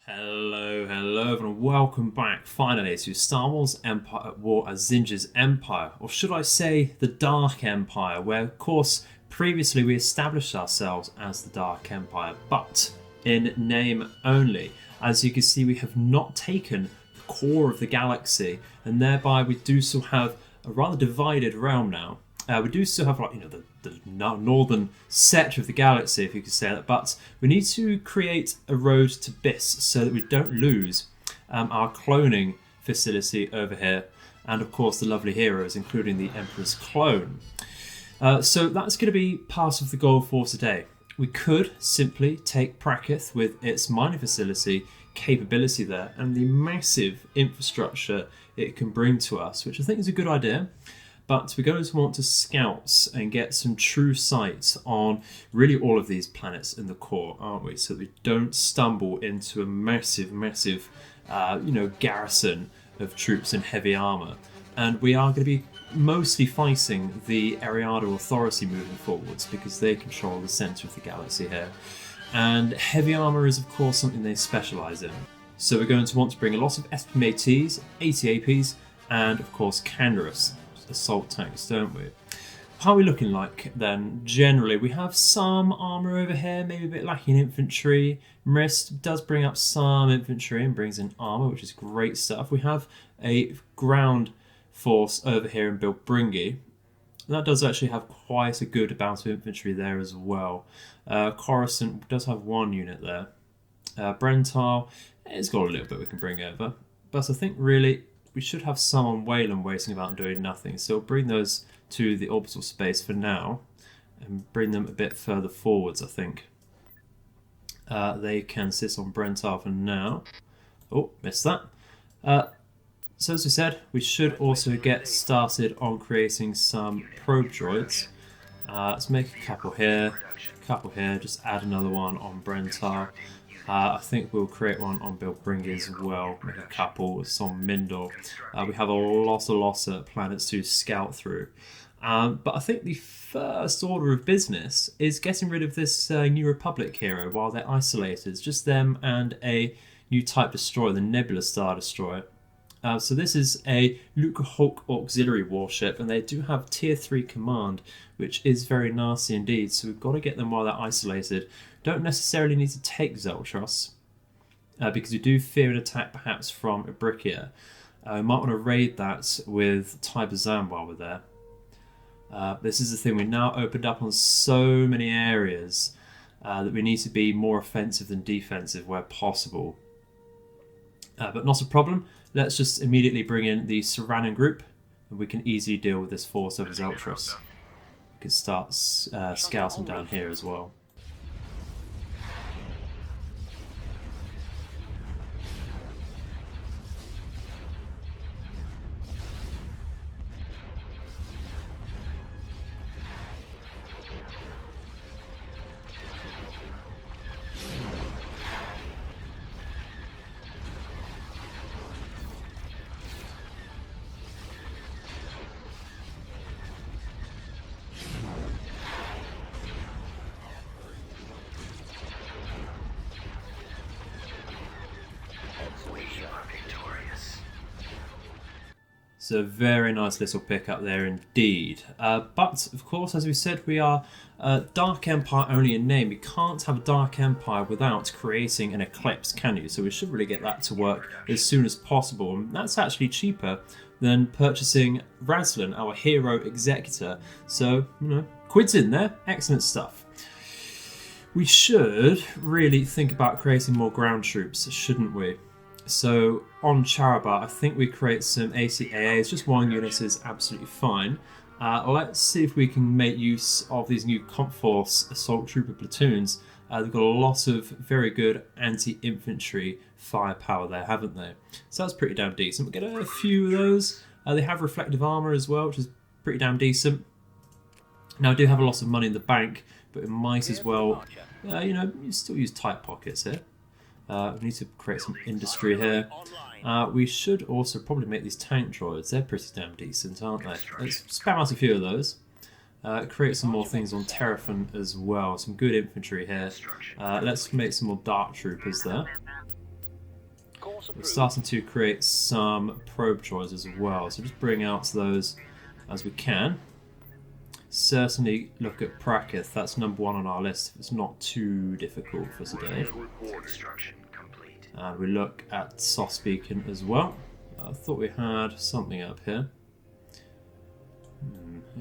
Hello, and welcome back finally to Star Wars Empire at War as Zsinj's Empire, or should I say the Dark Empire, where of course previously we established ourselves as the Dark Empire, but in name only. As you can see, we have not taken the core of the galaxy, and thereby we do still have a rather divided realm now. We do still have, the northern set of the galaxy, if you could say that, but we need to create a road to Biss so that we don't lose our cloning facility over here, and of course the lovely heroes, including the Emperor's clone. So that's going to be part of the goal for today. We could simply take Prakith with its mining facility capability there and the massive infrastructure it can bring to us, which I think is a good idea. But we're going to want to scout and get some true sight on really all of these planets in the core, aren't we? So that we don't stumble into a massive, garrison of troops in heavy armour. And we are going to be mostly fighting the Ariado Authority moving forwards because they control the centre of the galaxy here. And heavy armour is, of course, something they specialise in. So we're going to want to bring a lot of SPMATs, AT-APs, and, of course, Canderous assault tanks, don't we? How are we looking like then? Generally, we have some armour over here, maybe a bit lacking infantry. Mrist does bring up some infantry and brings in armour, which is great stuff. We have a ground force over here in Bilbringi. That does actually have quite a good amount of infantry there as well. Coruscant does have one unit there. Brental, it's got a little bit we can bring over. But I think really we should have some on Wayland waiting about and doing nothing. So we'll bring those to the orbital space for now and bring them a bit further forwards, I think. They can sit on Brental for now. Oh, missed that. So as we said, we should also get started on creating some probe droids. Let's make a couple here, just add another one on Brental. I think we'll create one on Bilbringi as well, make a couple with some Mindor. We have a lot of planets to scout through. But I think the first order of business is getting rid of this New Republic hero while they're isolated. It's just them and a new type destroyer, the Nebula Star Destroyer. So this is a Luke Hulk auxiliary warship, and they do have tier 3 command, which is very nasty indeed. So we've got to get them while they're isolated. Don't necessarily need to take Zeltros, because we do fear an attack perhaps from Ibrikia. We might want to raid that with Tybazan while we're there. This is the thing, we now opened up on so many areas that we need to be more offensive than defensive where possible. But not a problem. Let's just immediately bring in the Serranan group, and we can easily deal with this force over Zeltros. We can start scouting down here as well. So very nice little pick up there indeed. But of course, as we said, we are Dark Empire only in name. We can't have a Dark Empire without creating an Eclipse, can you? So we should really get that to work as soon as possible. And that's actually cheaper than purchasing Razlan, our hero executor. So, quids in there. Excellent stuff. We should really think about creating more ground troops, shouldn't we? So on Charabar, I think we create some AT-ATS. Just one unit is absolutely fine. Let's see if we can make use of these new Comp Force Assault Trooper platoons. They've got a lot of very good anti-infantry firepower there, haven't they? So that's pretty damn decent. We'll get a few of those. They have reflective armour as well, which is pretty damn decent. Now I do have a lot of money in the bank, but we might as well, you still use tight pockets here. We need to create some industry here. We should also probably make these tank droids. They're pretty damn decent, aren't they? Let's spam out a few of those. Create some more things on Terrafin as well. Some good infantry here. Let's make some more Dark Troopers there. We're starting to create some probe droids as well, so just bring out those as we can. Certainly look at Prakith, that's number 1 on our list if it's not too difficult for today. And we look at Soft Beacon as well. I thought we had something up here.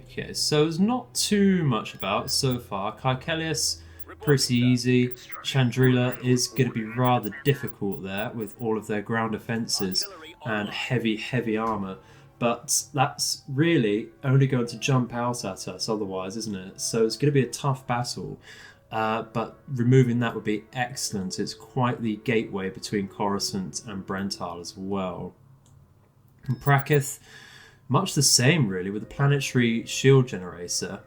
Okay, so there's not too much about so far. Caecilius, pretty easy. Chandrila is going to be rather difficult there with all of their ground defences and heavy armour. But that's really only going to jump out at us otherwise, isn't it? So it's going to be a tough battle. But removing that would be excellent. It's quite the gateway between Coruscant and Brental as well. And Prakith, much the same really, with the planetary shield generator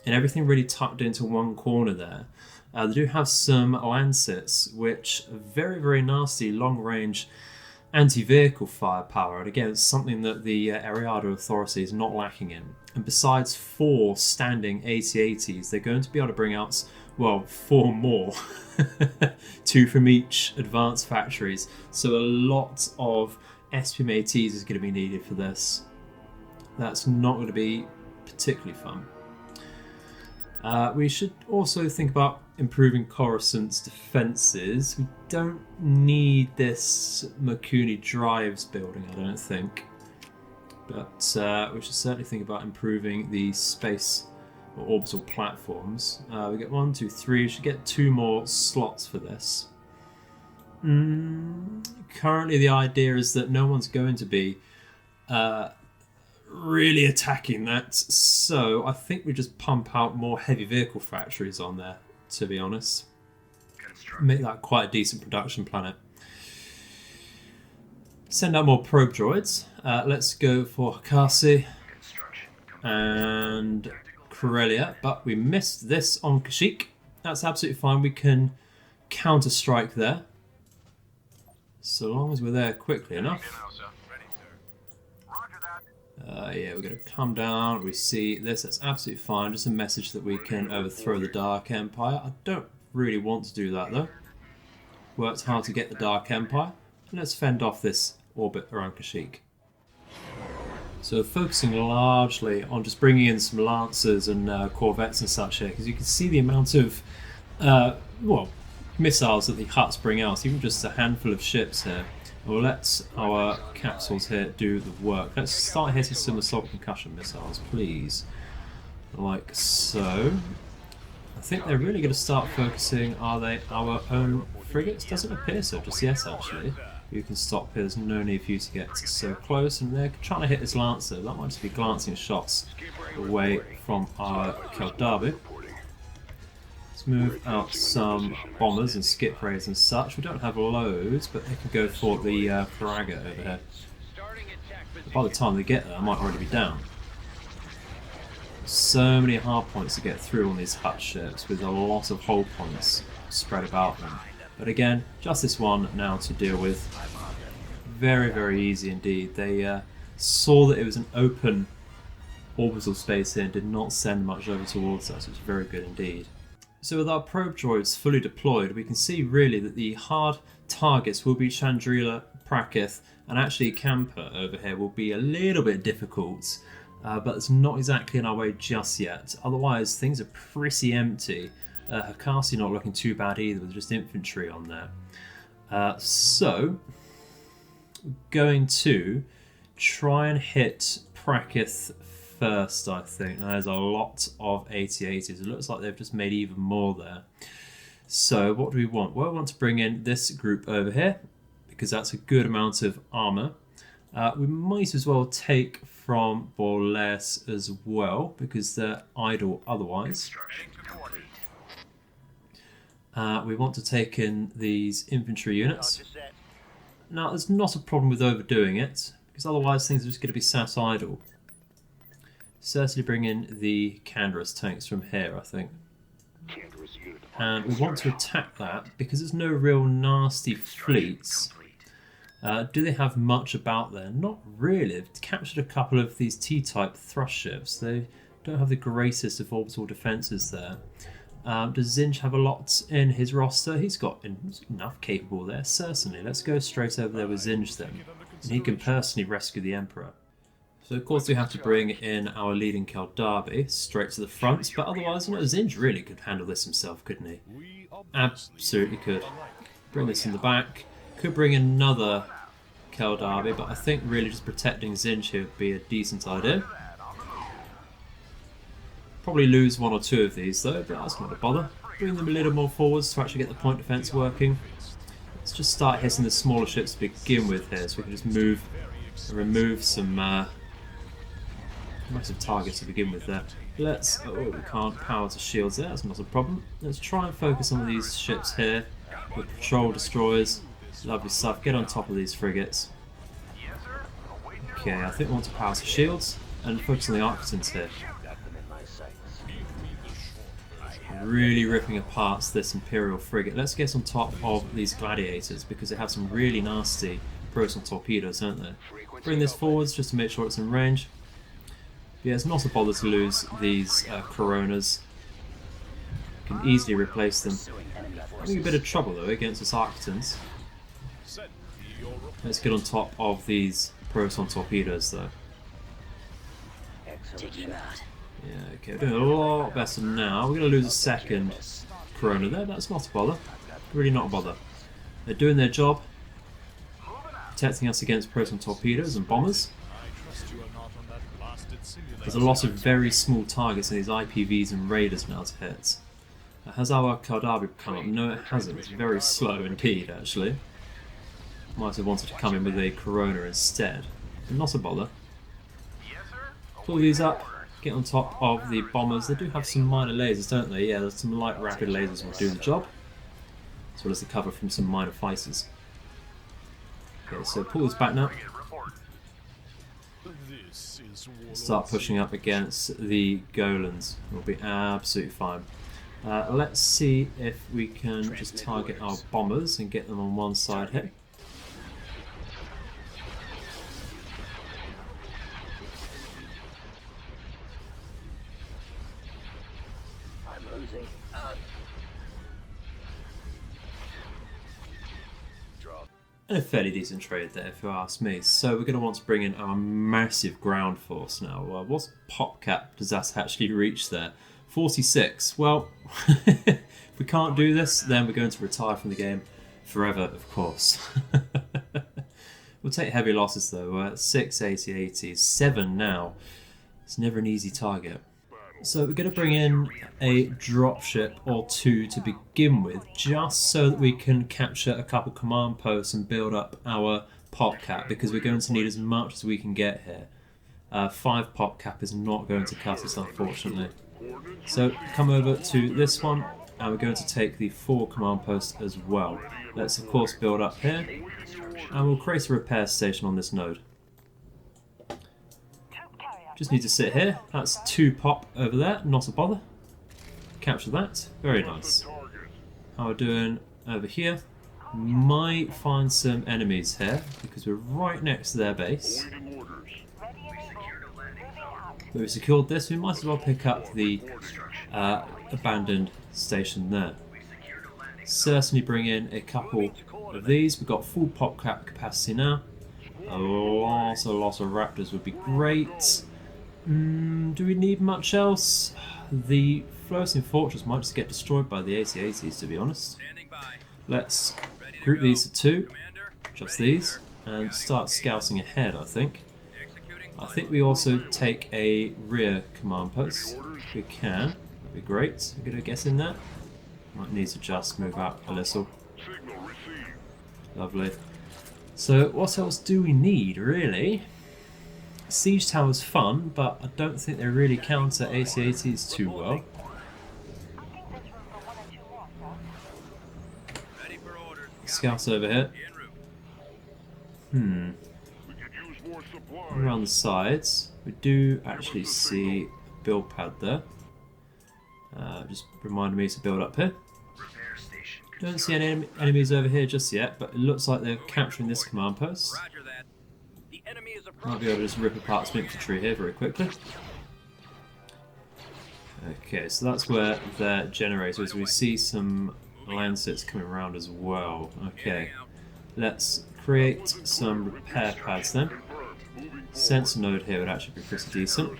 and everything really tucked into one corner there. They do have some Lancets, which are very nasty long-range anti-vehicle firepower, and again it's something that the Ariado Authority is not lacking in. And besides 4 standing AT-ATs, they're going to be able to bring out, well, 4 more. 2 from each advanced factories, so a lot of SPM ATs is going to be needed for this. That's not going to be particularly fun. We should also think about improving Coruscant's defences. We don't need this Makuni Drives building, I don't think. But we should certainly think about improving the space or orbital platforms. We get 1, 2, 3. We should get 2 more slots for this. Currently the idea is that no one's going to be really attacking that, so I think we just pump out more heavy vehicle factories on there, to be honest. Make that quite a decent production planet. Send out more probe droids. Let's go for Hakasi and Corellia, but we missed this on Kashyyyk. That's absolutely fine. We can counter-strike there, so long as we're there quickly enough. Yeah, we're going to come down, we see this, that's absolutely fine, just a message that we can overthrow the Dark Empire. I don't really want to do that though. Worked hard to get the Dark Empire, and let's fend off this orbit around Kashyyyk. So focusing largely on just bringing in some Lancers and Corvettes and such here, because you can see the amount of missiles that the Hutts bring out, even just a handful of ships here. We'll let our capsules here do the work. Let's start hitting some assault concussion missiles, please. Like so. I think they're really going to start focusing, are they, our own frigates? Doesn't appear so, just yes actually. You can stop here, there's no need for you to get so close, and they're trying to hit this Lancer. That might just be glancing shots away from our Keldabu. Move out some bombers and skip rays and such. We don't have loads, but they can go for the Farragut over here. By the time they get there, I might already be down. So many hard points to get through on these Hutt ships, with a lot of hold points spread about them. But again, just this one now to deal with. Very easy indeed. They saw that it was an open orbital space here and did not send much over towards us, which is very good indeed. So with our probe droids fully deployed, we can see really that the hard targets will be Chandrila, Prakith, and actually Camper over here will be a little bit difficult, but it's not exactly in our way just yet. Otherwise, things are pretty empty. Hakasi not looking too bad either, with just infantry on there. So, going to try and hit Prakith first, I think. Now, there's a lot of AT-ATs. It looks like they've just made even more there. So what do we want? Well, we want to bring in this group over here, because that's a good amount of armour. We might as well take from Borles as well, because they're idle otherwise. We want to take in these infantry units. Now, there's not a problem with overdoing it, because otherwise things are just going to be sat idle. Certainly bring in the Canderous tanks from here, I think. And we want to attack that because there's no real nasty fleets. Do they have much about there? Not really. They've captured a couple of these T-type thrust ships. They don't have the greatest of orbital defences there. Does Zsinj have a lot in his roster? He's got enough capable there, certainly. Let's go straight over there with Zsinj then. And he can personally rescue the Emperor. So of course we have to bring in our leading Keldarbi straight to the front, but otherwise, Zsinj really could handle this himself, couldn't he? Absolutely could. Bring this in the back. Could bring another Keldarbi, but I think really just protecting Zsinj here would be a decent idea. Probably lose one or two of these though, but that's not a bother. Bring them a little more forwards to actually get the point defense working. Let's just start hitting the smaller ships to begin with here, so we can just move and remove some massive targets to begin with there. Let's, oh, we can't power to shields there, that's not a problem. Let's try and focus on these ships here with patrol destroyers. Lovely stuff, get on top of these frigates. Okay, I think we want to power to shields and focus on the Arctons here. Really ripping apart this Imperial frigate. Let's get on top of these gladiators because they have some really nasty proton torpedoes, don't they? Bring this forwards just to make sure it's in range. Yeah, it's not a bother to lose these Coronas. You can easily replace them. Having a bit of trouble though against this Arctons. Let's get on top of these proton torpedoes though. Yeah, okay, we're doing a lot better now. We're going to lose a second Corona there. That's not a bother. Really not a bother. They're doing their job. Protecting us against proton torpedoes and bombers. There's a lot of very small targets in these IPVs and raiders now to hit. Has our Keldarbi come up? No, it hasn't. It's very slow indeed, actually. Might have wanted to come in with a Corona instead. But not a bother. Pull these up. Get on top of the bombers. They do have some minor lasers, don't they? Yeah, there's some light rapid lasers will do the job. As well as the cover from some minor fighters. Okay, so pull this back now. Start pushing up against the Golans. We'll be absolutely fine. Let's see if we can just target our bombers and get them on one side here. And a fairly decent trade there, if you ask me. So we're going to want to bring in our massive ground force now. What pop cap does that actually reach there? 46. Well, if we can't do this, then we're going to retire from the game forever, of course. We'll take heavy losses though. 6 AT-ATs, 7 now. It's never an easy target. So we're going to bring in a dropship or two to begin with, just so that we can capture a couple command posts and build up our pop cap, because we're going to need as much as we can get here. 5 pop cap is not going to cut us, unfortunately. So come over to this one, and we're going to take the 4 command posts as well. Let's of course build up here, and we'll create a repair station on this node. Just need to sit here. That's 2 pop over there, not a bother. Capture that. Very nice. How we're doing over here. Might find some enemies here because we're right next to their base. But we've secured this. We might as well pick up the abandoned station there. Certainly bring in a couple of these. We've got full pop cap capacity now. A lot of raptors would be great. Do we need much else? The floating fortress might just get destroyed by the AT-ATs, to be honest. Let's group these to 2, just these, and start scouting ahead, I think. I think we also take a rear command post. If we can, that'd be great. We're going to get in there. Might need to just move out a little. Lovely. So what else do we need, really? Siege tower's fun, but I don't think they really counter AT-ATs too well. Scouts over here. Around the sides, we do actually see a build pad there. Just reminded me to build up here. Don't see any enemies over here just yet, but it looks like they're capturing this command post. Might be able to just rip apart some infantry here very quickly. Okay, so that's where their generator is. We see some lancets coming around as well. Okay, let's create some repair pads then. Sensor node here would actually be pretty decent.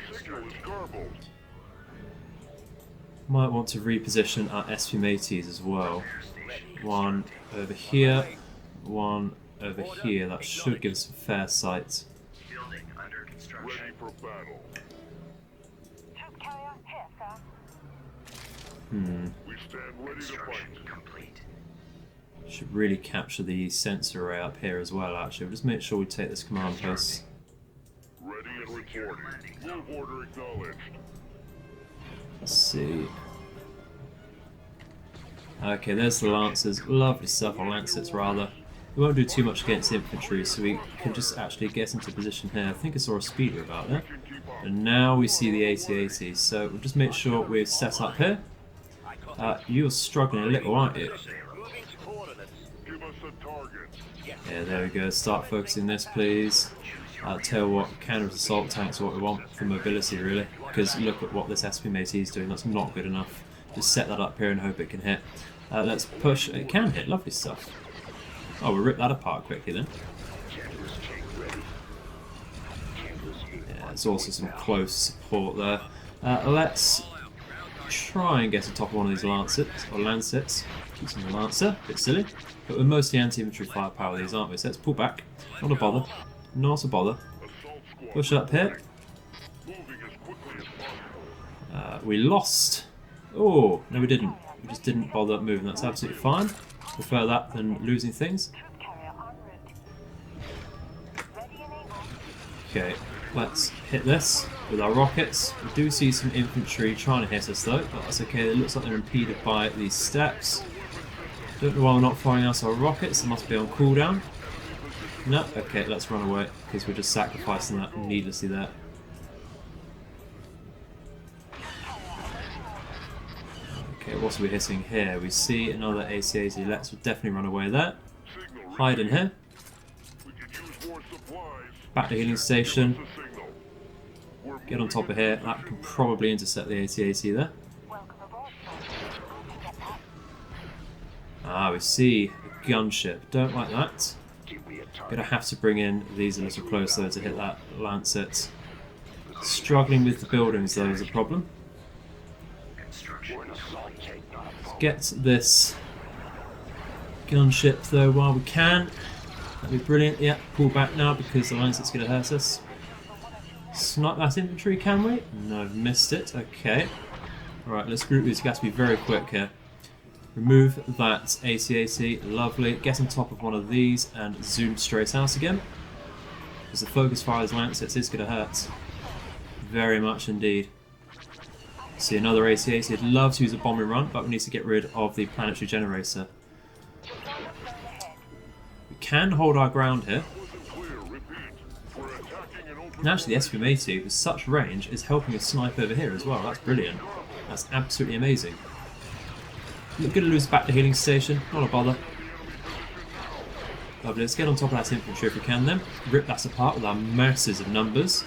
Might want to reposition our SPMATs as well. One over here, one over here. That should give us a fair sight. Should really capture the sensor array up here as well, actually. We'll just make sure we take this command post. Ready and reporting. Move order acknowledged. Let's see. Okay, there's the lancers. Lovely stuff, or lancets rather. We won't do too much against infantry, so we can just actually get into position here. I think I saw a speeder about there. And now we see the AT-ATS, so we'll just make sure we're set up here. You're struggling a little, aren't you? Yeah, there we go. Start focusing this, please. I'll tell you what, counter-assault tanks are what we want for mobility, really. Because look at what this SPMAT is doing. That's not good enough. Just set that up here and hope it can hit. Let's push. It can hit. Lovely stuff. Oh, we'll rip that apart quickly then. Yeah, there's also some close support there. Let's try and get on top of one of these lancets. Using the lancer, a bit silly. But we're mostly anti-infantry firepower these, aren't we? So let's pull back. Not a bother. Not a bother. Push up here. We lost. Oh, no we didn't. We just didn't bother moving. That's absolutely fine. Prefer that than losing things. Okay, let's hit this with our rockets. We do see some infantry trying to hit us though, but that's okay. It looks like they're impeded by these steps. Don't know why we're not firing out our rockets. They must be on cooldown. No, okay, let's run away because we're just sacrificing that needlessly there. Okay, what are we hitting here? We see another AT-AT. Let's definitely run away there. Hide in here. Back to healing station. Get on top of here. That can probably intercept the AT-AT there. Ah, we see a gunship. Don't like that. Gonna have to bring in these a little closer to hit that lancet. Struggling with the buildings though is a problem. Get this gunship though while we can. That'd be brilliant. Yeah, pull back now because the lancet's going to hurt us. Snipe that infantry, can we? No, missed it. Okay. Alright, let's group these. We've got to be very quick here. Remove that AT-AT. Lovely. Get on top of one of these and zoom straight out again. Because the focus fire of these lancets is going to hurt. Very much indeed. See another AT-AT. I'd love to use a bombing run, but we need to get rid of the planetary generator. We can hold our ground here. And actually the SPMAT with such range is helping us snipe over here as well. That's brilliant. That's absolutely amazing. We're going to lose back to healing station. Not a bother. Lovely. Let's get on top of that infantry if we can then. Rip that apart with our masses of numbers.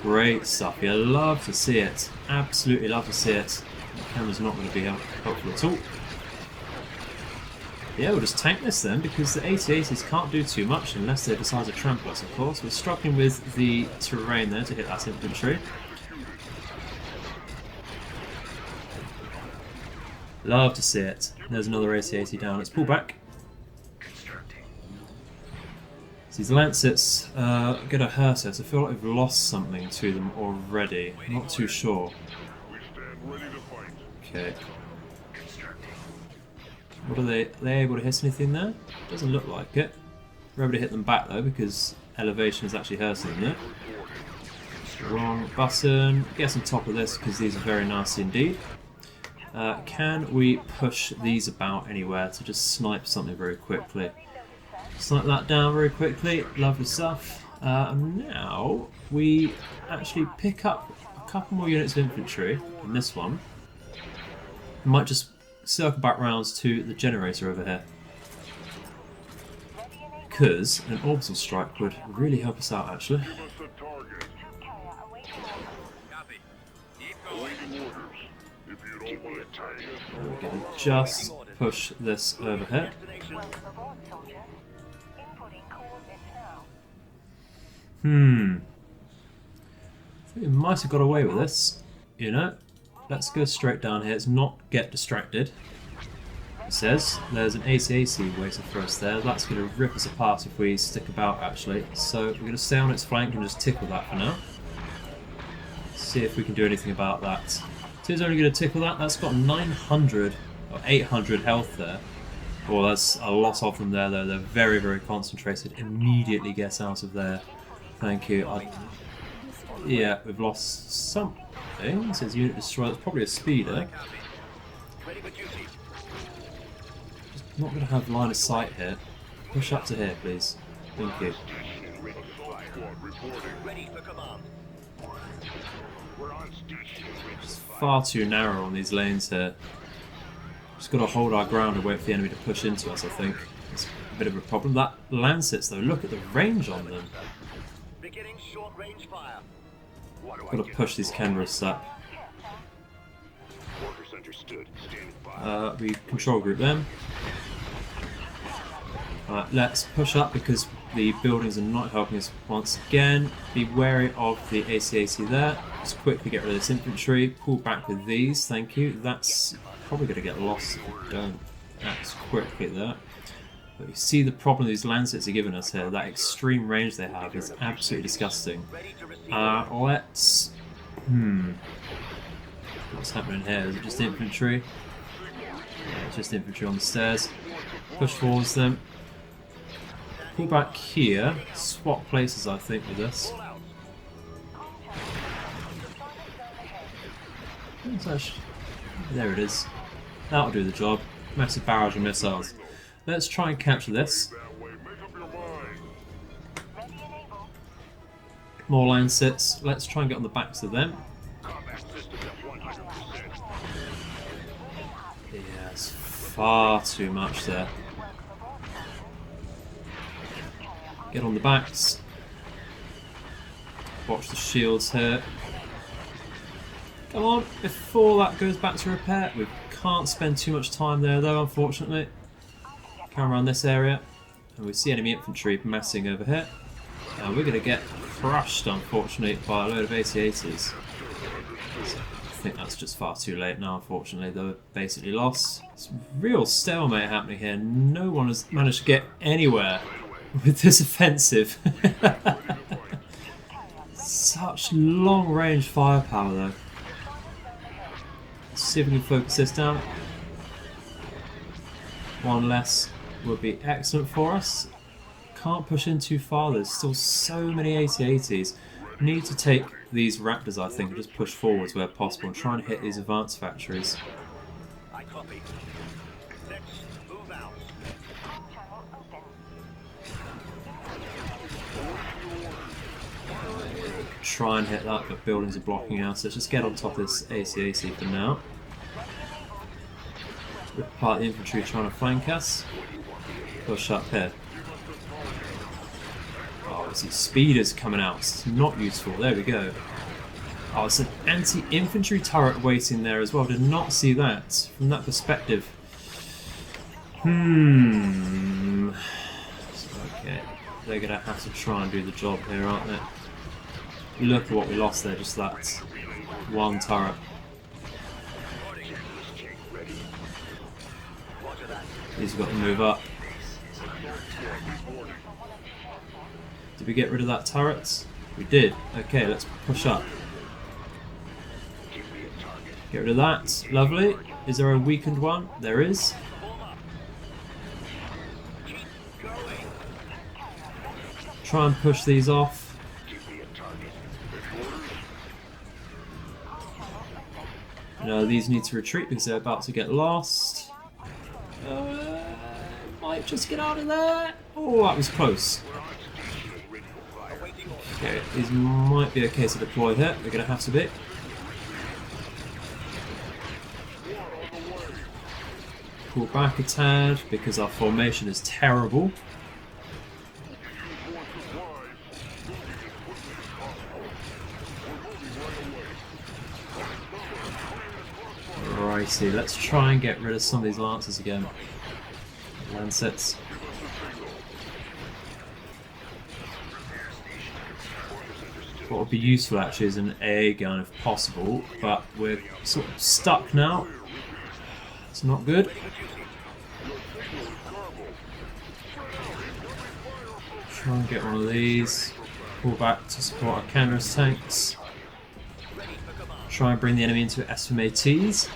Great stuff. You love to see it. Absolutely love to see it. The camera's not going to be helpful at all. Yeah, we'll just tank this then, because the AT-ATs can't do too much unless they decide to trample us, of course. We're struggling with the terrain there to hit that infantry. Love to see it. There's another AT-AT down. Let's pull back. So these lancets are going to hurt us. I feel like we've lost something to them already. I'm not too sure. Okay. What are they able to hit anything there? Doesn't look like it. We're able to hit them back though because elevation is actually hurting them there. Wrong button. Get on top of this because these are very nasty indeed. Can we push these about anywhere to just snipe something very quickly? Snipe that down very quickly. Lovely stuff. And now we actually pick up a couple more units of infantry in this one. We might just circle back rounds to the generator over here. Because an orbital strike would really help us out actually. If you don't want to target us, We're going to just push this over here. I think we might have got away with this. You know, let's go straight down here. Let's not get distracted. It says there's an AT-AT waiting for us there. That's going to rip us apart if we stick about, actually. So we're going to stay on its flank and just tickle that for now. See if we can do anything about that. So it's only going to tickle that. That's got 900 or 800 health there. Well, that's a lot of them there, though. They're very, very concentrated. Immediately get out of there. Thank you. Yeah, we've lost something. It says unit destroyed. It's probably a speeder. Just not going to have line of sight here. Push up to here, please. Thank you. It's far too narrow on these lanes here. Just got to hold our ground and wait for the enemy to push into us, I think. It's a bit of a problem. That Lancets, though, look at the range on them. Beginning short range fire. Got to push these Kenris up. We control group them. Let's push up because the buildings are not helping us once again. Be wary of the AT-AT there. Just quickly get rid of this infantry. Pull back with these, thank you. That's probably going to get lost if we don't act quickly there. But you see the problem these Lancets are giving us here. That extreme range they have is absolutely disgusting. Let's... What's happening here? Is it just infantry? Yeah, it's just infantry on the stairs. Push towards them. Pull back here. Swap places, I think, with this. There it is. That'll do the job. Massive barrage of missiles. Let's try and capture this. More Lancets. Let's try and get on the backs of them. Yeah, it's far too much there. Get on the backs. Watch the shields here. Come on, before that goes back to repair. We can't spend too much time there though, unfortunately. Come around this area, and we see enemy infantry massing over here. And we're going to get crushed, unfortunately, by a load of AT-ATs. I think that's just far too late now, unfortunately. They're basically lost. It's real stalemate happening here. No one has managed to get anywhere with this offensive. Such long-range firepower, though. Let's see if we can focus this down. One less would be excellent for us. Can't push in too far, there's still so many AT-ATs. Need to take these Raptors, I think, and just push forwards where possible and try and hit these advanced factories. I copy. Next, move out. Try and hit that, but buildings are blocking us. Let's just get on top of this AT-AT for now. Rip apart the infantry trying to flank us. Push up here. Oh, I see speeders coming out. It's not useful. There we go. Oh, it's an anti-infantry turret waiting there as well. Did not see that from that perspective. Okay, they're gonna have to try and do the job here, aren't they? Look at what we lost there. Just that one turret. These have got to move up. Did we get rid of that turret? We did. Okay, let's push up. Get rid of that. Lovely. Is there a weakened one? There is. Try and push these off. No, these need to retreat because they're about to get lost. Might just get out of there. Oh, that was close. Okay, these might be okay to deploy here. They're going to have to be. Pull back a tad because our formation is terrible. righty, let's try and get rid of some of these lancers again. Lancets. What would be useful actually is an AA gun if possible, but we're sort of stuck now. It's not good. Try and get one of these. Pull back to support our Canderous tanks. Try and bring the enemy into SMATs.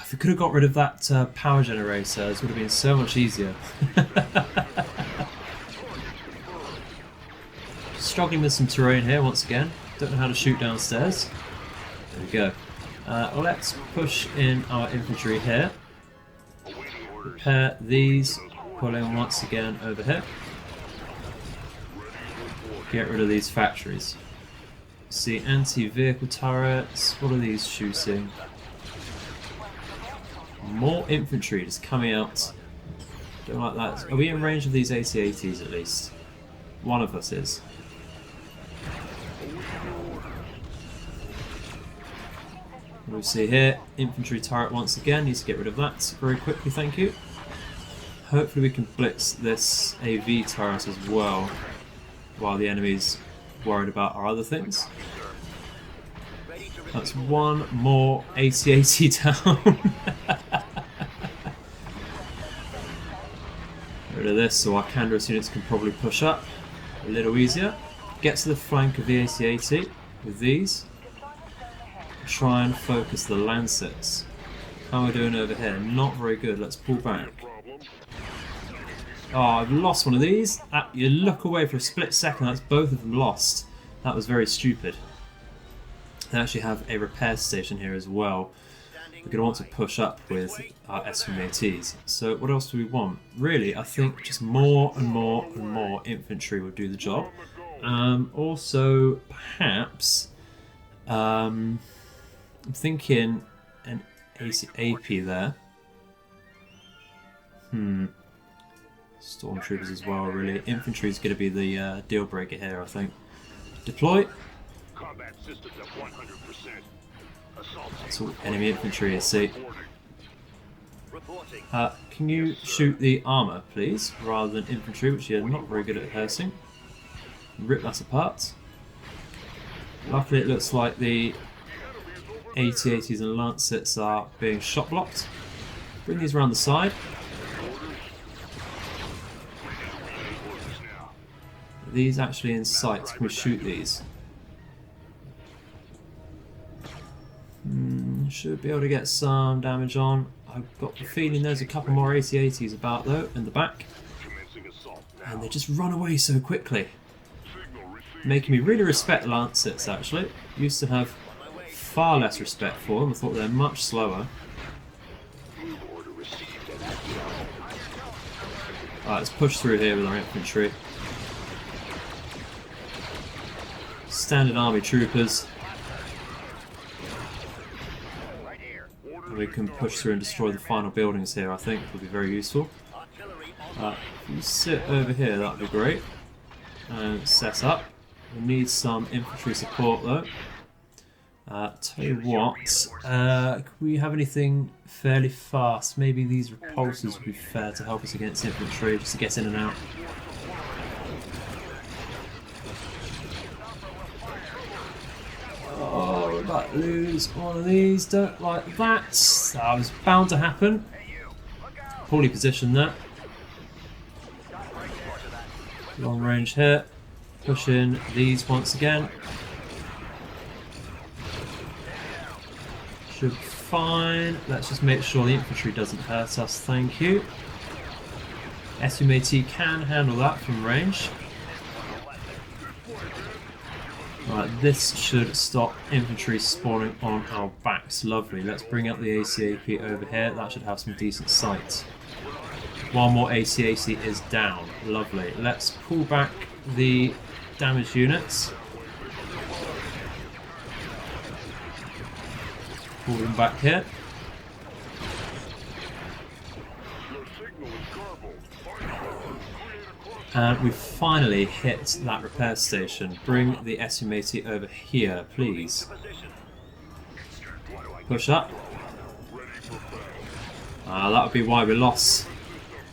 If we could have got rid of that power generator, this would have been so much easier. Struggling with some terrain here once again. Don't know how to shoot downstairs. There we go. Let's push in our infantry here. Repair these. Pull in once again over here. Get rid of these factories. See, anti-vehicle turrets. What are these shooting? More infantry just coming out. Don't like that. Are we in range of these AT-ATs at least? One of us is. What do we see here? Infantry turret once again. Need to get rid of that very quickly, thank you. Hopefully we can blitz this AV turret as well, while the enemy's worried about our other things. That's one more AT-AT down. Get rid of this so our Canderous units can probably push up a little easier. Get to the flank of the AT-AT with these. Try and focus the Lancets. How are we doing over here? Not very good. Let's pull back. Oh, I've lost one of these. You look away for a split second, that's both of them lost. That was very stupid. They actually have a repair station here as well. We're going to want to push up with our SMATs. So what else do we want? Really, I think just more and more and more infantry will do the job. Also, perhaps, I'm thinking an AP there. Stormtroopers as well, really. Infantry is going to be the deal breaker here, I think. Deploy. Combat systems at 100%. That's all enemy infantry is, see. Can you shoot the armour, please, rather than infantry, which you're not very good at harassing. Rip that apart. Luckily it looks like the AT-ATs and Lancets are being shot blocked. Bring these around the side. Are these actually in sight? Can we shoot these? Should be able to get some damage on. I've got the feeling there's a couple more AT-ATs about though in the back. And they just run away so quickly. Making me really respect Lancets actually. Used to have far less respect for them. I thought they're much slower. Alright, let's push through here with our infantry. Standard army troopers. And we can push through and destroy the final buildings here, I think would be very useful. If you sit over here, that would be great. And set up. We need some infantry support though. Tell you what, can we have anything fairly fast? Maybe these repulsors would be fair to help us against infantry, just to get in and out. Oh, we might lose one of these, don't like that. That was bound to happen. Poorly positioned there. Long range here. Push in these once again. Should be fine. Let's just make sure the infantry doesn't hurt us, thank you. SMAT can handle that from range. Right, this should stop infantry spawning on our backs. Lovely. Let's bring up the AT-AT over here. That should have some decent sight. One more AT-AT is down. Lovely. Let's pull back the damaged units. Pull them back here. And we've finally hit that repair station. Bring the SMAT over here, please. Push up. That would be why we lost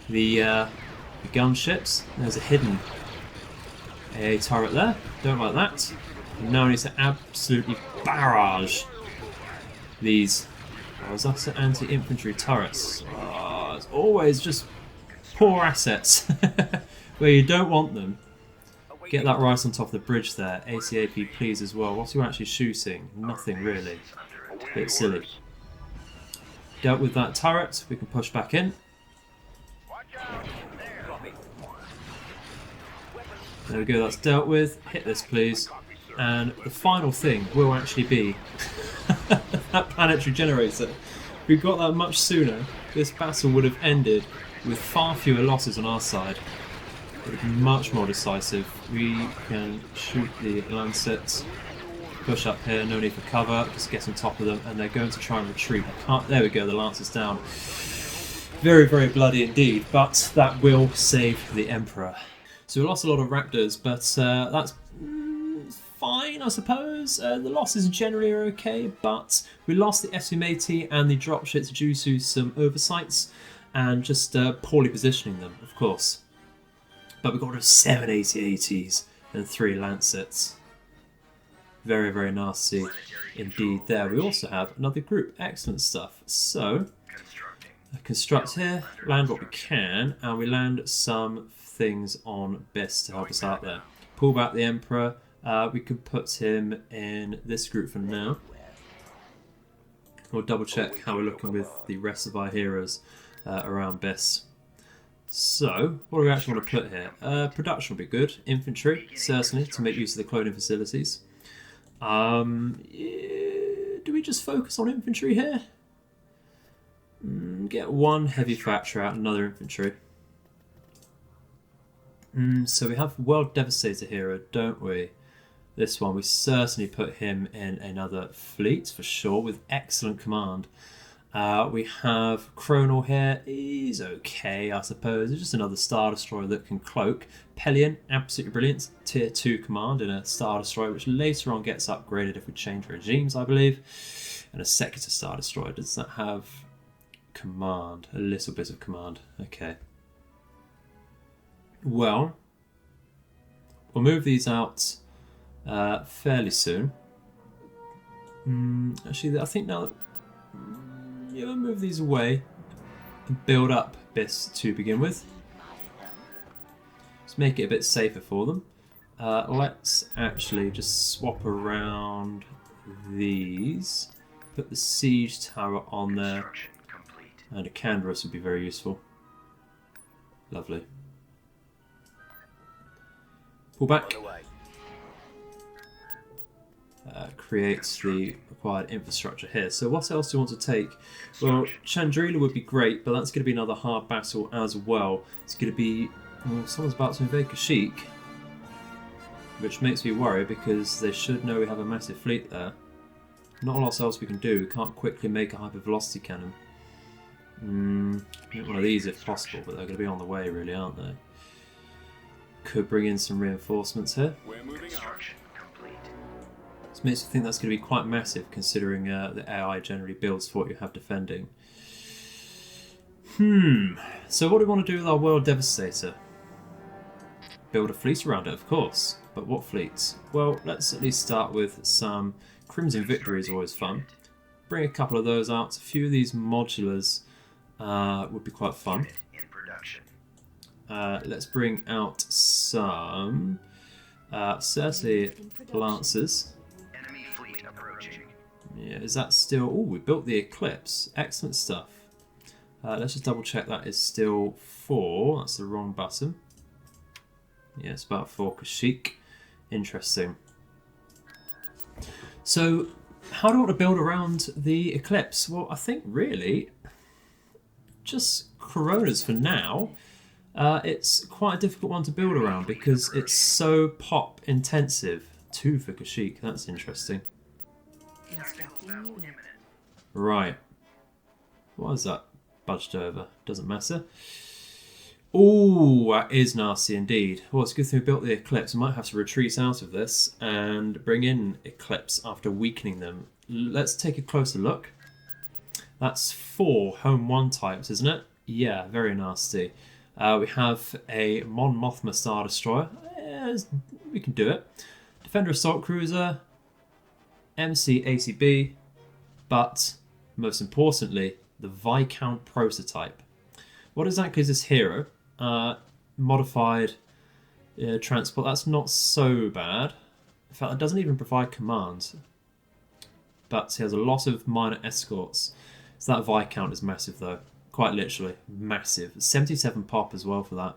the gunships. There's a hidden AA turret there. Don't like that. Now needs to absolutely barrage these. Was that anti-infantry turrets? It's always just poor assets where you don't want them. Get that right on top of the bridge there. AT-AT please as well. What's he actually shooting? Nothing really. Bit silly. Dealt with that turret. We can push back in. There we go, that's dealt with. Hit this please. And the final thing will actually be that planetary generator. If we'd got that much sooner, this battle would have ended with far fewer losses on our side. It would have been much more decisive. We can shoot the Lancets, push up here, no need for cover, just get on top of them, and they're going to try and retreat. There we go, the Lance is down. Very, very bloody indeed, but that will save the Emperor. So we lost a lot of Raptors, but that's fine, I suppose. The losses generally are okay, but we lost the SUMAT and the dropships due to some oversights and just poorly positioning them, of course. But we got rid of 7 AT-ATs and 3 Lancets. Very, very nasty indeed there. We also have another group. Excellent stuff. So, construct here, land what we can, and we land some things on BIS to help us out there. Pull back the Emperor. We could put him in this group for now. We'll double check how we're looking with the rest of our heroes around BIS. So, what do we actually want to put here? Production will be good. Infantry, certainly, to make use of the cloning facilities. Do we just focus on infantry here? Get one heavy factor out, another infantry. So we have World Devastator hero, don't we? This one, we certainly put him in another fleet for sure, with excellent command. We have Chronal here. He's okay, I suppose. It's just another Star Destroyer that can cloak. Pelion, absolutely brilliant. Tier 2 command in a Star Destroyer, which later on gets upgraded if we change regimes, I believe. And a Secutor Star Destroyer. Does that have command? A little bit of command. Okay. Well, we'll move these out fairly soon. Actually, I think now... Yeah, we'll move these away and build up BIS to begin with. Let's make it a bit safer for them. Let's actually just swap around these. Put the siege tower on there. And a Canderous would be very useful. Lovely. Pull back. Creates the required infrastructure here. So what else do you want to take? Well, Chandrila would be great, but that's going to be another hard battle as well. It's going to be... Well, someone's about to invade Kashyyyk, which makes me worry because they should know we have a massive fleet there. Not a lot else we can do. We can't quickly make a hypervelocity cannon. Get one of these if possible, but they're going to be on the way really, aren't they? Could bring in some reinforcements here. We're moving on. This makes me think that's going to be quite massive, considering the AI generally builds for what you have defending. So what do we want to do with our World Devastator? Build a fleet around it, of course. But what fleets? Well, let's at least start with some Crimson Victory is always fun. Bring a couple of those out. A few of these modulars would be quite fun. Let's bring out some certainly Lancers. Yeah, is that still... Oh, we built the Eclipse. Excellent stuff. Let's just double check that is still 4. That's the wrong button. Yeah, it's about 4 Kashyyyk. Interesting. So, how do I want to build around the Eclipse? Well, I think really just Coronas for now. It's quite a difficult one to build around because it's so pop intensive. 2 for Kashyyyk, that's interesting. Right. What is that budged over? Doesn't matter. Oh, that is nasty indeed. Well, it's a good thing we built the Eclipse. We might have to retreat out of this and bring in Eclipse after weakening them. Let's take a closer look. That's 4 Home 1 types, isn't it? Yeah, very nasty. We have a Mon Mothma Star Destroyer. We can do it. Defender Assault Cruiser, MC ACB, but most importantly, the Viscount prototype. What exactly is this hero? Modified transport. That's not so bad. In fact, it doesn't even provide commands. But he has a lot of minor escorts. So that Viscount is massive though. Quite literally, massive. 77 pop as well for that.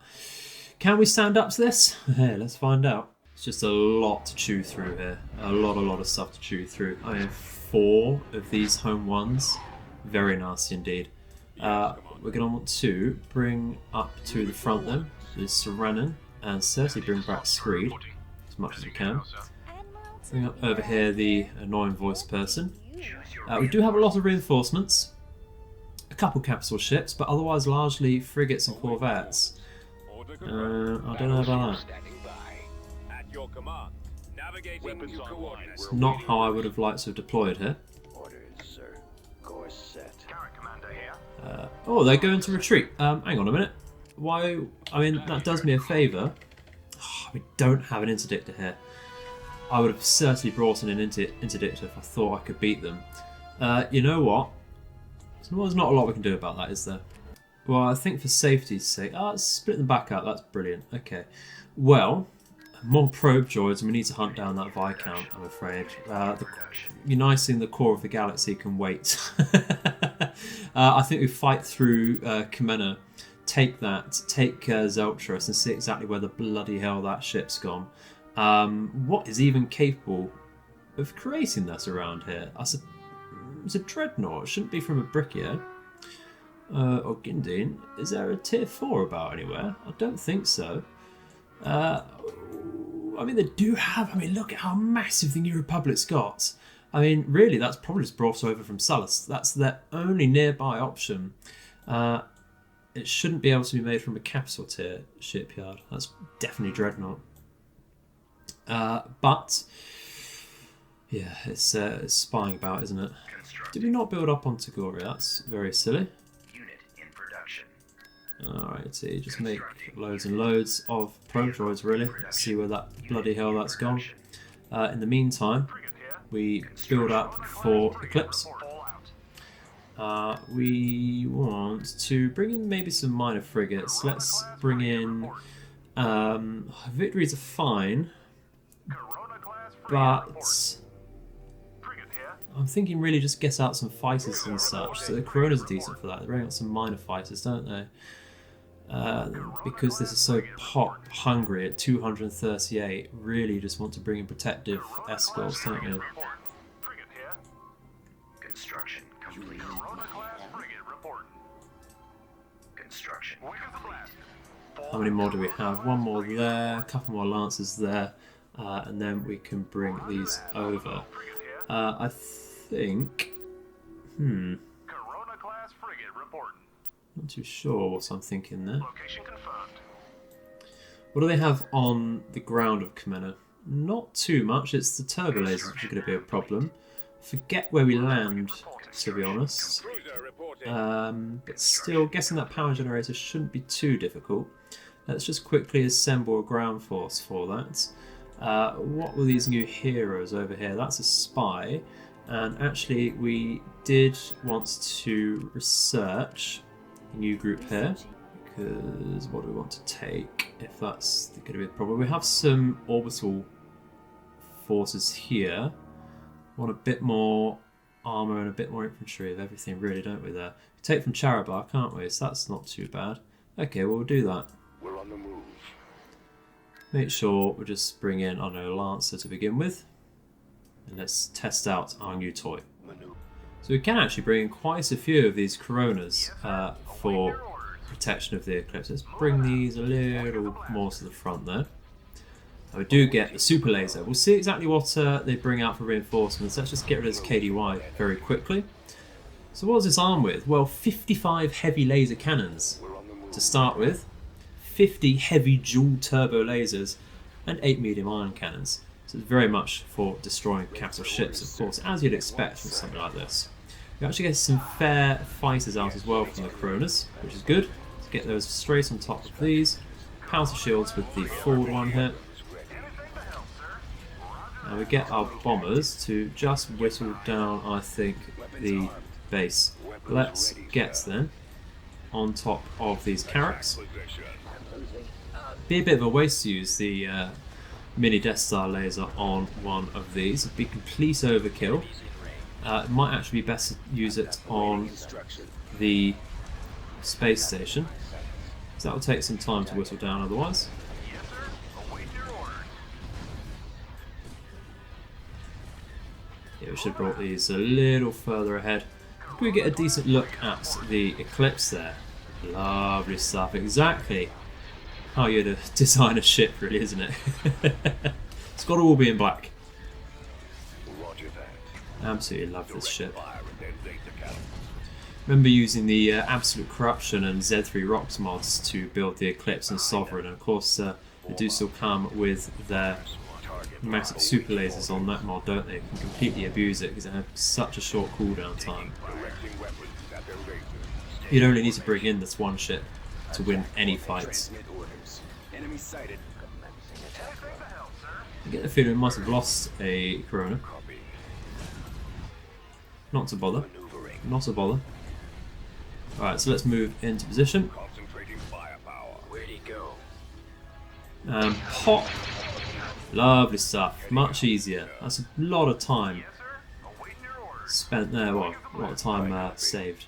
Can we stand up to this? Hey, let's find out. It's just a lot to chew through here. A lot of stuff to chew through. I have 4 of these Home 1s. Very nasty indeed. We're going to want to bring up to the front then. There's Serenin and certainly bring back Screed as much as we can. Bring up over here the annoying voice person. We do have a lot of reinforcements. A couple capital ships, but otherwise largely frigates and corvettes. I don't know about that. At your command. Navigating new coordinates. It's not how I would have liked to have deployed here. Orders, sir. Course set. Commander here. Oh, they're going to retreat. Hang on a minute. Why? I mean, that does me a favour. We don't have an interdictor here. I would have certainly brought in an interdictor if I thought I could beat them. You know what? There's not a lot we can do about that, is there? Well, I think for safety's sake... let's split them back up. That's brilliant. Okay. Well, more probe droids, and we need to hunt down that Viscount, I'm afraid. Uniting the core of the galaxy can wait. I think we fight through Kamena, take that, take Zeltros, and see exactly where the bloody hell that ship's gone. What is even capable of creating that around here? It's a dreadnought. It shouldn't be from a Brickier. Or Gindine. Is there a tier 4 about anywhere? I don't think so. I mean, they do have... I mean, look at how massive the New Republic's got. I mean, really, that's probably just brought over from Sullust. That's their only nearby option. It shouldn't be able to be made from a capital tier shipyard. That's definitely dreadnought. But... yeah, it's spying about, isn't it? Did we not build up on Tagoria? That's very silly. Unit in production. Alrighty, just make loads and loads of probe droids, really. Let's see where that bloody hell that's gone. In the meantime, we build up for Eclipse. We want to bring in maybe some minor frigates. Let's bring in... Victories are fine, but... I'm thinking really just get out some fighters and such. So the Coronas are decent for that. They bring out some minor fighters, don't they? Because this is so pop hungry at 238, really just want to bring in protective escorts, don't you? Construction complete. Construction complete. How many more do we have? One more there, a couple more Lancers there, and then we can bring these over. I think... Corona class frigate reporting. Not too sure what I'm thinking there. Location confirmed. What do they have on the ground of Kamena? Not too much. It's the turbo lasers which are going to be a problem. Forget where we land, to be honest. Cruiser reporting. But still, guessing that power generator shouldn't be too difficult. Let's just quickly assemble a ground force for that. What were these new heroes over here? That's a spy. And actually, we did want to research a new group here. Because what do we want to take? If that's going to be a problem. We have some orbital forces here. Want a bit more armour and a bit more infantry of everything, really, don't we, there? We take from Charabar, can't we? So that's not too bad. Okay, well, we'll do that. We're on the move. Make sure we just bring in, I don't know, Lancer to begin with. And let's test out our new toy. So we can actually bring in quite a few of these Coronas for protection of the Eclipse. Let's bring these a little more to the front there. And we do get the super laser. We'll see exactly what they bring out for reinforcements. Let's just get rid of this KDY very quickly. So what is this armed with? Well, 55 heavy laser cannons to start with, 50 heavy dual turbo lasers, and 8 medium ion cannons. So it's very much for destroying capital ships, of course, as you'd expect from something like this. We actually get some fair fighters out as well from the Coronas, which is good. Let's get those straight on top of these. Pounce shields with the forward one here. And we get our bombers to just whittle down, I think, the base. Let's get them on top of these carracks. Be a bit of a waste to use the mini Death Star laser on one of these. It'd be complete overkill. It might actually be best to use it on the space station, because that will take some time to whittle down otherwise. Yeah, we should have brought these a little further ahead. We get a decent look at the Eclipse there. Lovely stuff, exactly how you'd design a ship, really, isn't it? It's got to all be in black. Absolutely love this ship. Remember using the Absolute Corruption and Z3 Rocks mods to build the Eclipse and Sovereign, and of course they do still come with their massive super lasers on that mod, don't they? You can completely abuse it because it has such a short cooldown time. You'd only need to bring in this one ship to win any fights. I get the feeling we might have lost a Corona. Not to bother. Not a bother. Alright, so let's move into position. And pop. Lovely stuff. Much easier. That's a lot of time spent there. Well, a lot of time saved.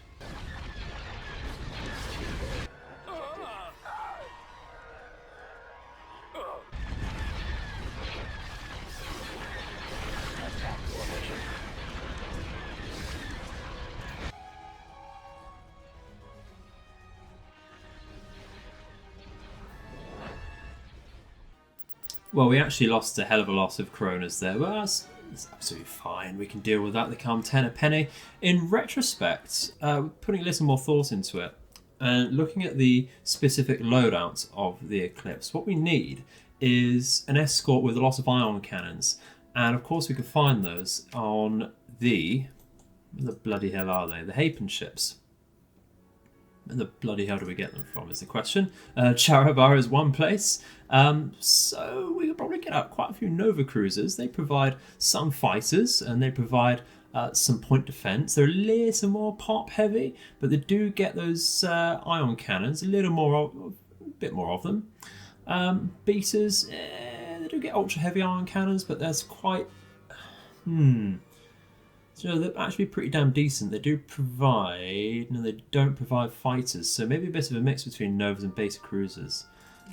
Well, we actually lost a hell of a lot of Coronas there, but that's absolutely fine. We can deal with that. They come 10 a penny. In retrospect, putting a little more thought into it, and looking at the specific loadouts of the Eclipse, what we need is an escort with a lot of ion cannons. And of course we can find those on the... where the bloody hell are they? The Hapen ships. Where the bloody hell do we get them from is the question. Charabar is one place. So we could probably get out quite a few Nova cruisers. They provide some fighters and they provide some point defense. They're a little more pop heavy, but they do get those ion cannons, a bit more of them. Beaters, they do get ultra heavy ion cannons, but there's quite... So they're actually pretty damn decent. They do provide... No, they don't provide fighters, so maybe a bit of a mix between Novas and beta cruisers.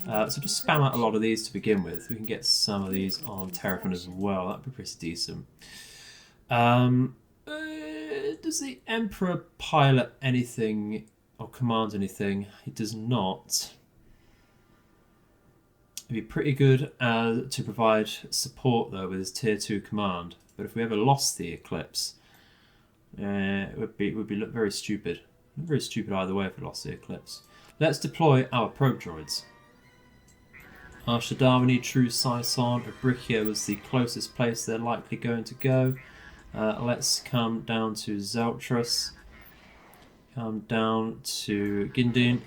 So just spam out a lot of these to begin with. We can get some of these on Terrafin as well. That'd be pretty decent. Does the Emperor pilot anything or command anything? He does not. It'd be pretty good to provide support though with his tier 2 command. But if we ever lost the Eclipse, it would look very stupid. Very stupid either way if we lost the Eclipse. Let's deploy our probe droids. Our Shadavani, True Sison, Abrikia was the closest place they're likely going to go. Let's come down to Zeltras. Come down to Gindin.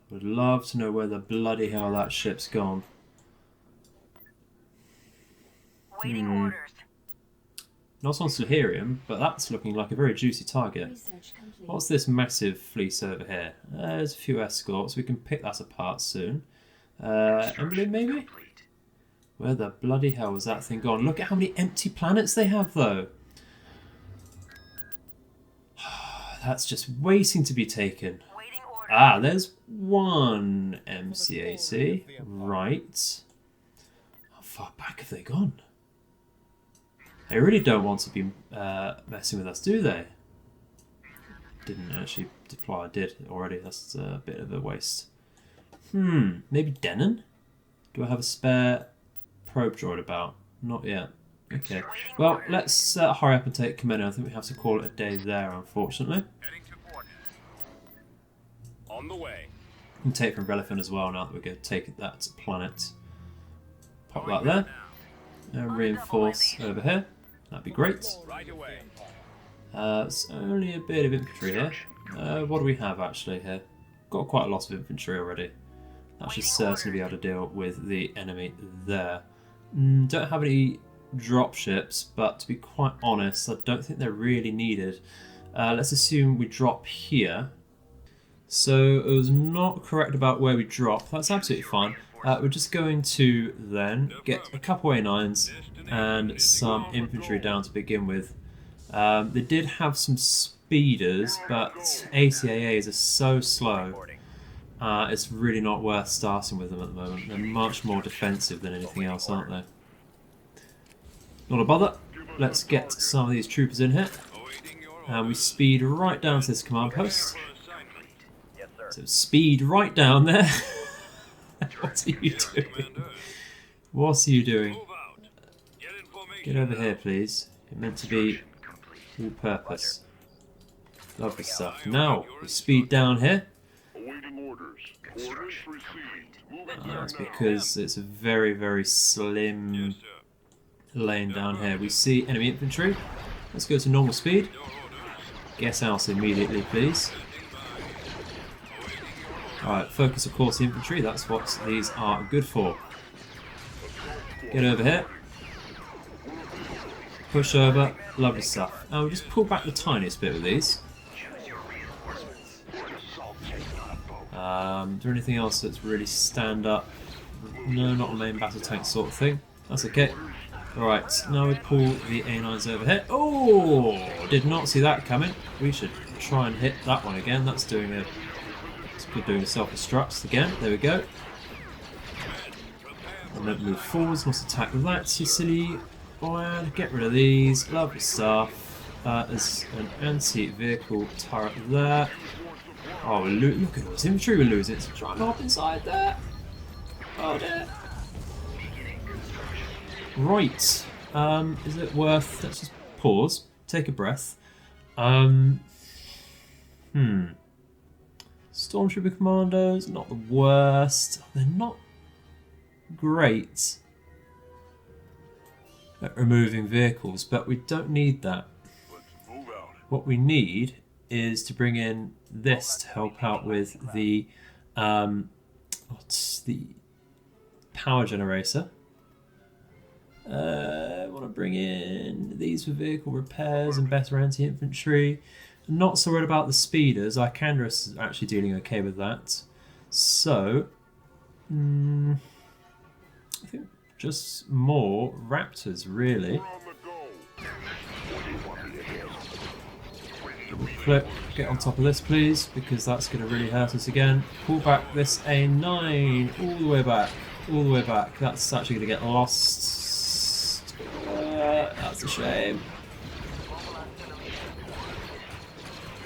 Would love to know where the bloody hell that ship's gone. Waiting orders. Not on Silherium, but that's looking like a very juicy target. What's this massive fleece over here? There's a few escorts. We can pick that apart soon. Emily, maybe? Where the bloody hell was that thing gone? Look at how many empty planets they have, though. That's just waiting to be taken. Ah, there's one MCAC. Right. How far back have they gone? They really don't want to be messing with us, do they? Didn't actually deploy. I did already. That's a bit of a waste. Maybe Denon? Do I have a spare probe droid about? Not yet. Okay. Well, let's hurry up and take Kameno. I think we have to call it a day there, unfortunately. On the way. We can take from Relifin as well now that we're going to take that planet. Pop that there. And reinforce over here. That'd be great. Right away. It's only a bit of infantry here. What do we have actually here? Got quite a lot of infantry already. That should certainly be able to deal with the enemy there. Don't have any dropships, but to be quite honest, I don't think they're really needed. Let's assume we drop here. So it was not correct about where we drop. That's absolutely fine. We're just going to then get a couple A9s and some infantry down to begin with. They did have some speeders, but AT-ATS are so slow. It's really not worth starting with them at the moment. They're much more defensive than anything else, aren't they? Not a bother. Let's get some of these troopers in here. And we speed right down to this command post. So speed right down there. What are you doing? What are you doing? Get over here, please. You're meant to be all purpose. Lovely stuff. Now, we speed down here. That's because it's a very, very slim lane down here. We see enemy infantry. Let's go to normal speed. Get out immediately, please. Alright, focus of course the infantry. That's what these are good for. Get over here. Push over. Lovely stuff. And we'll just pull back the tiniest bit with these. Is there anything else that's really stand up? No, not a main battle tank sort of thing. That's okay. Alright, now we pull the A9s over here. Oh! Did not see that coming. We should try and hit that one again. That's doing a... It's good doing self-destructs again. There we go. And then move forwards. Must attack with that, you silly boy. Get rid of these. Lovely stuff. There's an anti-vehicle turret there. Oh, look at all this infantry we're losing. It's trying to hop inside there. Oh dear. Right. Is it worth... Let's just pause. Take a breath. Stormtrooper commandos, not the worst. They're not great at removing vehicles, but we don't need that. What we need is to bring in this to help out with the what's the power generator. I want to bring in these for vehicle repairs and better anti-infantry. Not so worried about the speeders. Icanderus is actually dealing okay with that. So, I think just more Raptors, really. Double click, get on top of this, please, because that's going to really hurt us again. Pull back this A9 all the way back, all the way back. That's actually going to get lost. That's a shame.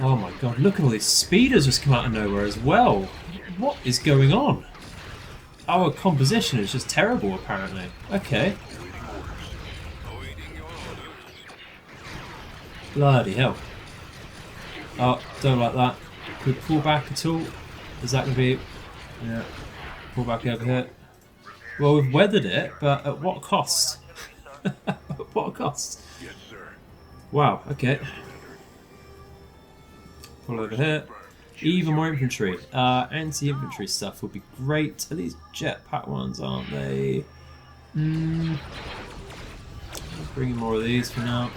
Oh my god, look at all these speeders just come out of nowhere as well. What is going on? Our composition is just terrible, apparently. Okay. Bloody hell. Oh, don't like that. Could we pull back at all? Is that going to be... Yeah. Pull back over here. Well, we've weathered it, but at what cost? At what cost? Wow, okay. Pull over here. Even more infantry. Anti-infantry stuff would be great. Are these jetpack ones, aren't they? Bring in more of these for now.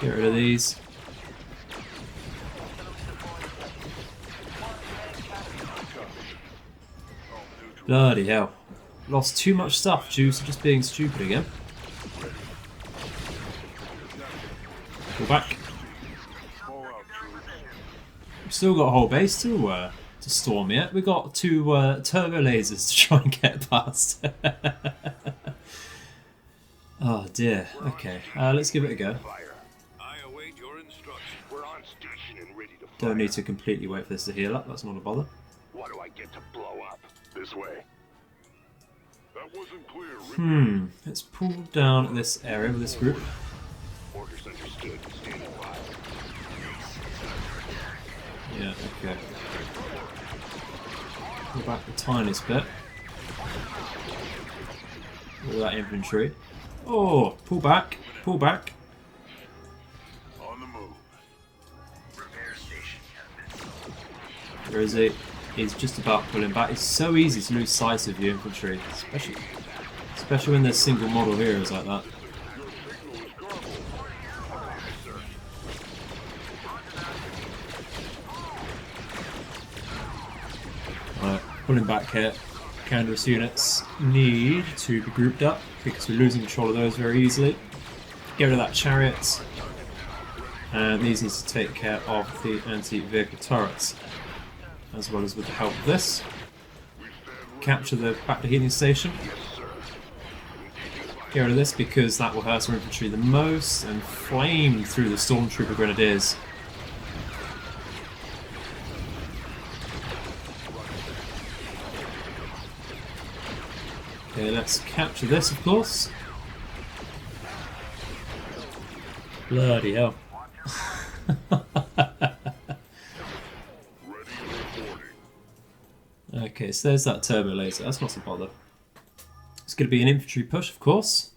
Get rid of these. Bloody hell. Lost too much stuff due to just being stupid again. Go back. We've still got a whole base to storm yet. We've got two turbo lasers to try and get past. Oh dear. Okay, let's give it a go. Don't need to completely wait for this to heal up. That's not a bother. What do I get to blow up? This way. That wasn't clear. Let's pull down this area with this group. Orders understood. Standing by. Yeah, okay. Pull back the tiniest bit. All that infantry. Oh, pull back, pull back. On the move. Where is he? He's just about pulling back. It's so easy to lose sight of your infantry, especially when there's single model heroes like that. Right, pulling back here. Canvas units need to be grouped up because we're losing control of those very easily. Get rid of that chariot. And these need to take care of the anti-vehicle turrets, as well as with the help of this. Capture the back to healing station. Get rid of this because that will hurt our infantry the most, and flame through the stormtrooper grenadiers. Okay, let's capture this, of course. Bloody hell. Okay, so there's that turbo laser. That's not a bother. It's going to be an infantry push, of course.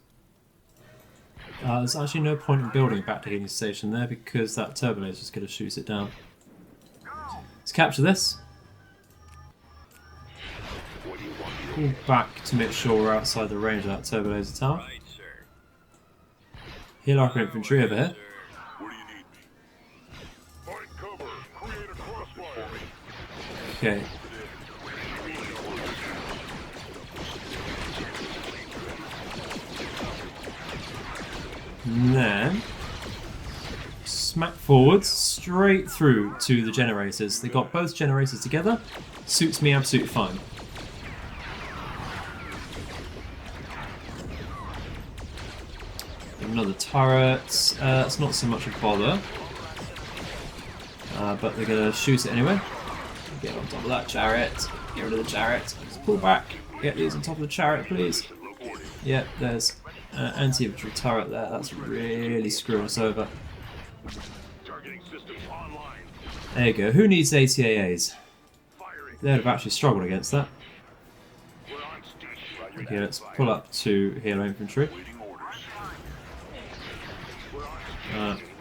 There's actually no point in building a back to healing station there because that turbo laser is going to shoot it down. Let's capture this. Pull back to make sure we're outside the range of that turbo laser tower. Heal our infantry over here. What do you need me? Find cover. Create a crossfire. Okay. And then smack forwards straight through to the generators. They got both generators together. Suits me absolutely fine. Another turret. It's not so much a bother, but they're gonna shoot it anyway. Get on top of that chariot. Get rid of the chariot. Just pull back. Get these on top of the chariot, please. Yep, there's anti-infantry turret there. That's really screwing us over. There you go. Who needs AT-ATS? They'd have actually struggled against that. Okay, let's pull up to hero infantry.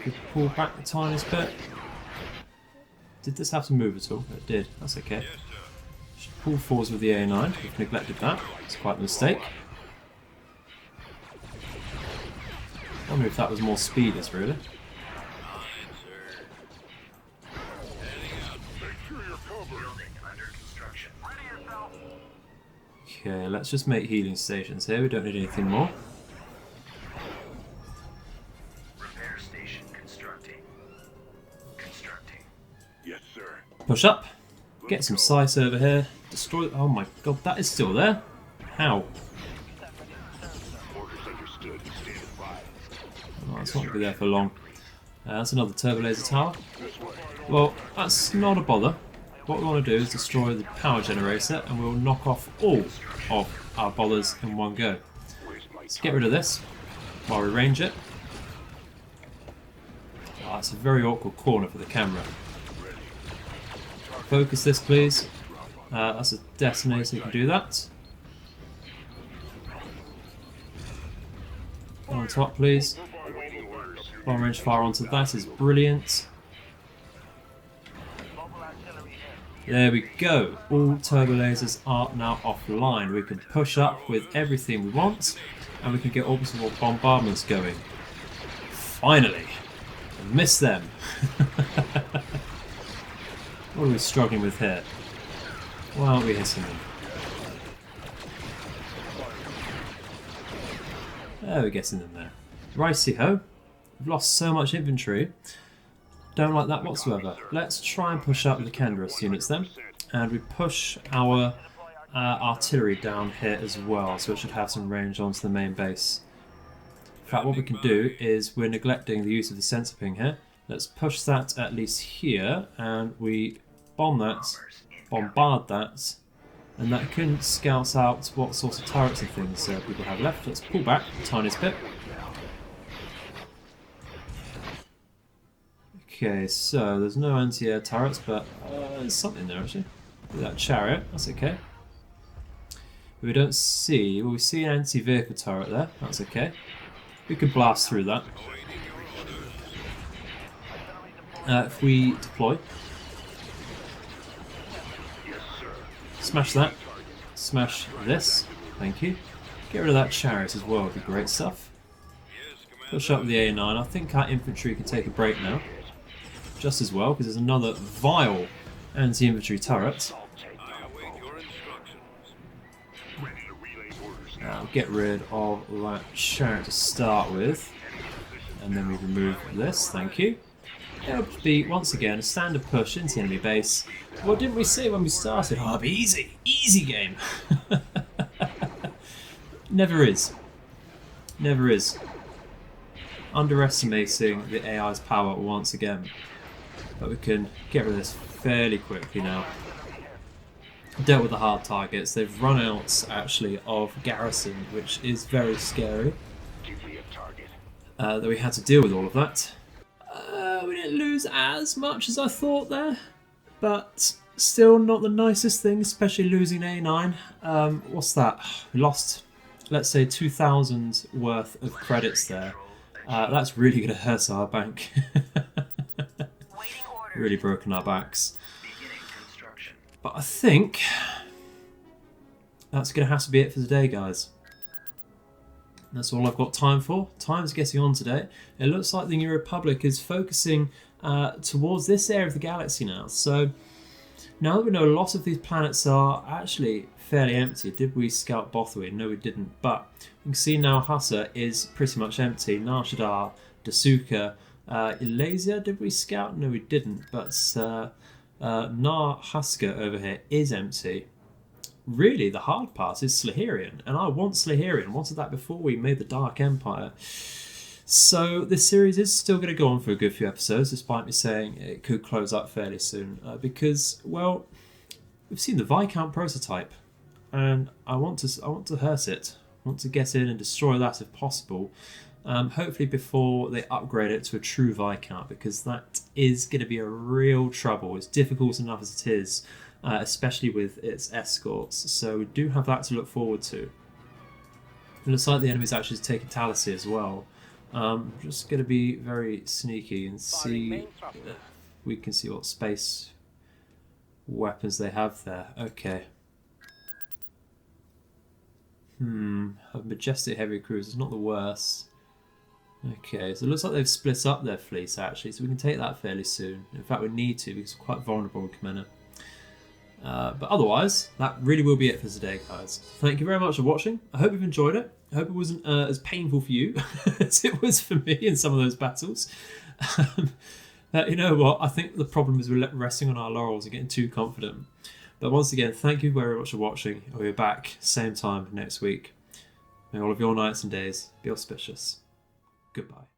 We pull back the tiniest bit. Did this have to move at all? It did. That's okay. Should pull forwards with the A9. We've neglected that. It's quite a mistake. I wonder if that was more speedless, really. Okay, let's just make healing stations here. We don't need anything more. Repair station constructing. Yes, sir. Push up. Get some sight over here. Destroy. Oh my god, that is still there. How? Orders understood. Stand by. Oh, it's not going to be there for long. That's another turbo laser tower. Well, that's not a bother. What we want to do is destroy the power generator and we'll knock off all of our bothers in one go. Let's get rid of this while we range it. Oh, it's a very awkward corner for the camera. Focus this, please. That's a detonator, you can do that. On top, please. Long range fire onto that is brilliant. There we go. All turbo lasers are now offline. We can push up with everything we want, and we can get orbital bombardments going. Finally! I missed them. What are we struggling with here? Why aren't we hitting them? There, we're getting them there. Righty-ho. We've lost so much infantry. Don't like that whatsoever. Let's try and push up with the Canderous units then. And we push our artillery down here as well, so it should have some range onto the main base. In fact, what we can do is we're neglecting the use of the sensor ping here. Let's push that at least here, and we bomb that, bombard that, and that can scout out what sorts of turrets and things people have left. Let's pull back the tiniest bit. Okay, so there's no anti-air turrets, but there's something there actually. That chariot, that's okay. We don't see, well, we see an anti-vehicle turret there, that's okay. We can blast through that. If we deploy, Smash that. Smash this. Thank you. Get rid of that chariot as well, would be great stuff. Push up the A9. I think our infantry can take a break now. Just as well, because there's another vile anti-infantry turret. Now get rid of that chariot to start with. And then we remove this, thank you. It'll be, once again, a standard push into the enemy base. What didn't we say when we started? Oh, it'll be easy. Easy game. Never is. Never is. Underestimating the AI's power once again. But we can get rid of this fairly quickly now. Dealt with the hard targets. They've run out, actually, of garrison, which is very scary. That we had to deal with all of that. We didn't lose as much as I thought there, but still not the nicest thing, especially losing A9. What's that? We lost, let's say, 2,000 worth of credits there. That's really going to hurt our bank. Really broken our backs. But I think that's going to have to be it for today, guys. That's all I've got time for. Time's getting on today. It looks like the New Republic is focusing towards this area of the galaxy now. So now that we know a lot of these planets are actually fairly empty. Did we scout Bothwell? No, we didn't. But you can see now Hussa is pretty much empty. Nar Shaddaa, Dasuka, Elasia, did we scout? No, we didn't. But Nar Huska over here is empty. Really, the hard part is Slaherian, and I want Slaherian. Wanted that before we made the Dark Empire. So this series is still going to go on for a good few episodes, despite me saying it could close up fairly soon, because, well, we've seen the Viscount prototype, and I want to hurt it. I want to get in and destroy that if possible. Hopefully before they upgrade it to a true Viscount, because that is going to be a real trouble. It's difficult enough as it is. Especially with its escorts, so we do have that to look forward to. It looks like the enemy's actually taking Talasy as well. Just going to be very sneaky and see if we can see what space weapons they have there. Okay. A majestic heavy cruiser is not the worst. Okay, so it looks like they've split up their fleets actually, so we can take that fairly soon. In fact, we need to because we're quite vulnerable with Commander. But otherwise, that really will be it for today, guys. Thank you very much for watching. I hope you've enjoyed it. I hope it wasn't as painful for you as it was for me in some of those battles. You know what? I think the problem is we're resting on our laurels and getting too confident. But once again, thank you very much for watching. I'll be back same time next week. May all of your nights and days be auspicious. Goodbye.